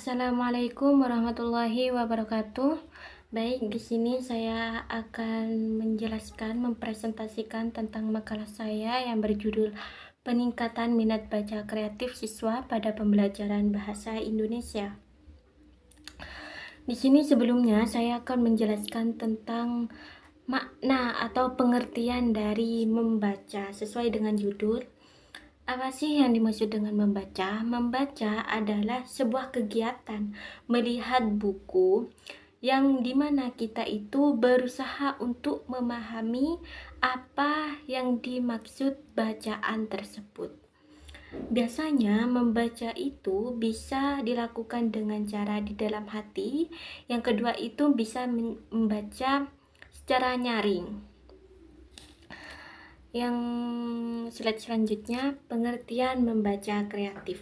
Assalamualaikum warahmatullahi wabarakatuh. Baik, di sini saya akan mempresentasikan tentang makalah saya yang berjudul Peningkatan Minat Baca Kreatif Siswa pada Pembelajaran Bahasa Indonesia. Di sini sebelumnya saya akan menjelaskan tentang makna atau pengertian dari membaca sesuai dengan judul. Apa sih yang dimaksud dengan membaca? Membaca adalah sebuah kegiatan melihat buku yang dimana kita itu berusaha untuk memahami apa yang dimaksud bacaan tersebut. Biasanya membaca itu bisa dilakukan dengan cara di dalam hati. Yang kedua itu bisa membaca secara nyaring. Yang slide selanjutnya, pengertian membaca kreatif.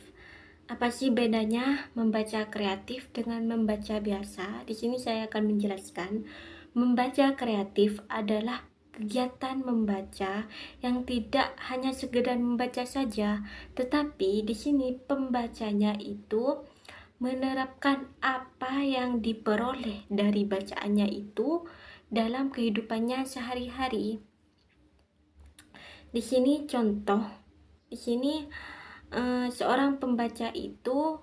Apa sih bedanya membaca kreatif dengan membaca biasa? Di sini saya akan menjelaskan. Membaca kreatif adalah kegiatan membaca yang tidak hanya sekedar membaca saja, tetapi di sini pembacanya itu menerapkan apa yang diperoleh dari bacaannya itu dalam kehidupannya sehari-hari. Di sini contoh, di sini seorang pembaca itu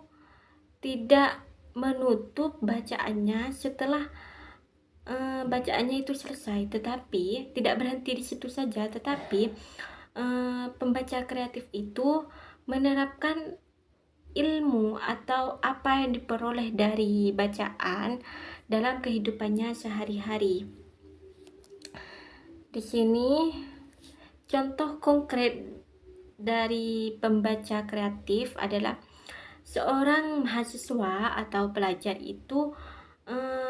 tidak menutup bacaannya setelah bacaannya itu selesai, tetapi tidak berhenti di situ saja, tetapi pembaca kreatif itu menerapkan ilmu atau apa yang diperoleh dari bacaan dalam kehidupannya sehari-hari. Di sini contoh konkret dari pembaca kreatif adalah seorang mahasiswa atau pelajar itu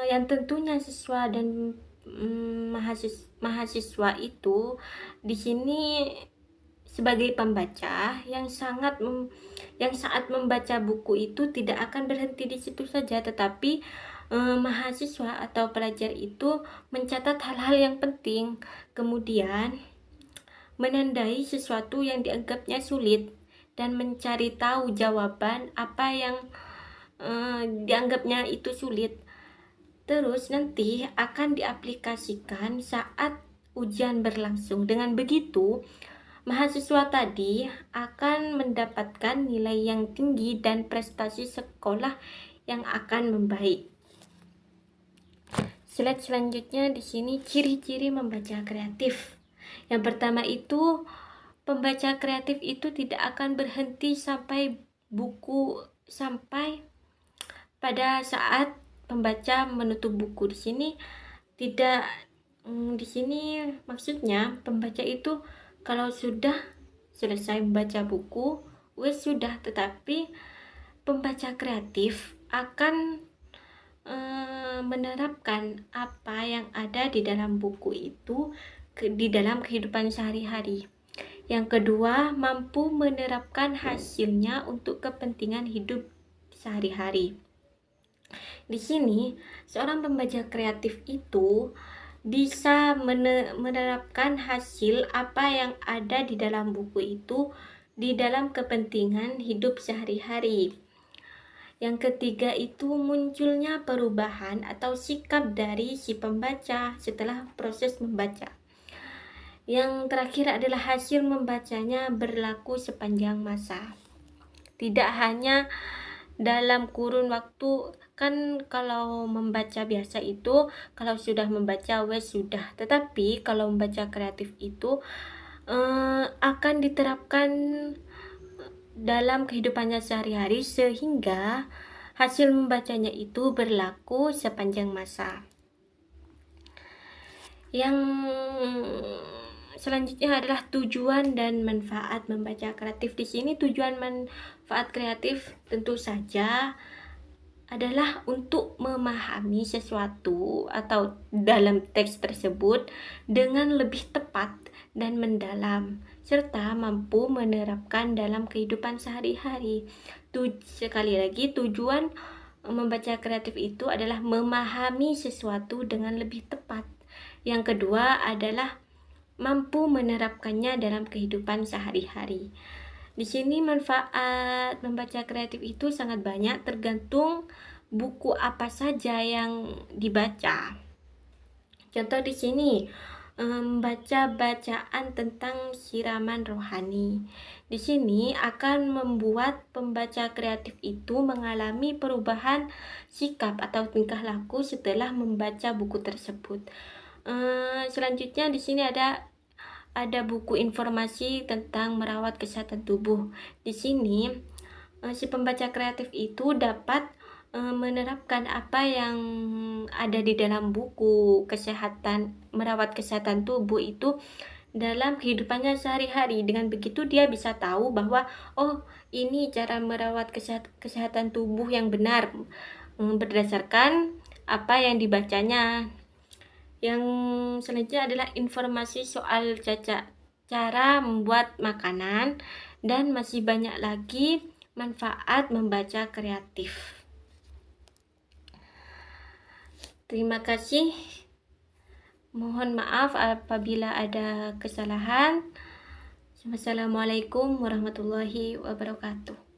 yang tentunya siswa dan mahasiswa itu di sini sebagai pembaca yang saat membaca buku itu tidak akan berhenti di situ saja, tetapi mahasiswa atau pelajar itu mencatat hal-hal yang penting, kemudian menandai sesuatu yang dianggapnya sulit dan mencari tahu jawaban apa yang dianggapnya itu sulit. Terus nanti akan diaplikasikan saat ujian berlangsung. Dengan begitu, mahasiswa tadi akan mendapatkan nilai yang tinggi dan prestasi sekolah yang akan membaik. Slide selanjutnya di sini ciri-ciri membaca kreatif. Yang pertama itu, pembaca kreatif itu tidak akan berhenti sampai pada saat pembaca menutup buku. Di sini tidak di sini maksudnya pembaca itu kalau sudah selesai membaca buku sudah, tetapi pembaca kreatif akan menerapkan apa yang ada di dalam buku itu di dalam kehidupan sehari-hari. Yang kedua, mampu menerapkan hasilnya untuk kepentingan hidup sehari-hari. Di sini, seorang pembaca kreatif itu bisa menerapkan hasil apa yang ada di dalam buku itu di dalam kepentingan hidup sehari-hari. Yang ketiga itu munculnya perubahan atau sikap dari si pembaca setelah proses membaca. Yang terakhir adalah hasil membacanya berlaku sepanjang masa. Tidak hanya dalam kurun waktu, kan kalau membaca biasa itu kalau sudah membaca sudah, tetapi kalau membaca kreatif itu akan diterapkan dalam kehidupannya sehari-hari sehingga hasil membacanya itu berlaku sepanjang masa. Yang selanjutnya adalah tujuan dan manfaat membaca kreatif. Di sini tujuan manfaat kreatif tentu saja adalah untuk memahami sesuatu atau dalam teks tersebut dengan lebih tepat dan mendalam, serta mampu menerapkan dalam kehidupan sehari-hari. Sekali lagi, tujuan membaca kreatif itu adalah memahami sesuatu dengan lebih tepat. Yang kedua adalah mampu menerapkannya dalam kehidupan sehari-hari. Di sini manfaat membaca kreatif itu sangat banyak, tergantung buku apa saja yang dibaca. Contoh di sini, membaca bacaan tentang siraman rohani. Di sini akan membuat pembaca kreatif itu mengalami perubahan sikap atau tingkah laku setelah membaca buku tersebut. Selanjutnya di sini ada buku informasi tentang merawat kesehatan tubuh. Di sini si pembaca kreatif itu dapat menerapkan apa yang ada di dalam buku kesehatan merawat kesehatan tubuh itu dalam kehidupannya sehari-hari. Dengan begitu dia bisa tahu bahwa oh, ini cara merawat kesehatan tubuh yang benar berdasarkan apa yang dibacanya. Yang selanjutnya adalah informasi soal cara membuat makanan, dan masih banyak lagi manfaat membaca kreatif. Terima kasih. Mohon maaf apabila ada kesalahan. Wassalamualaikum warahmatullahi wabarakatuh.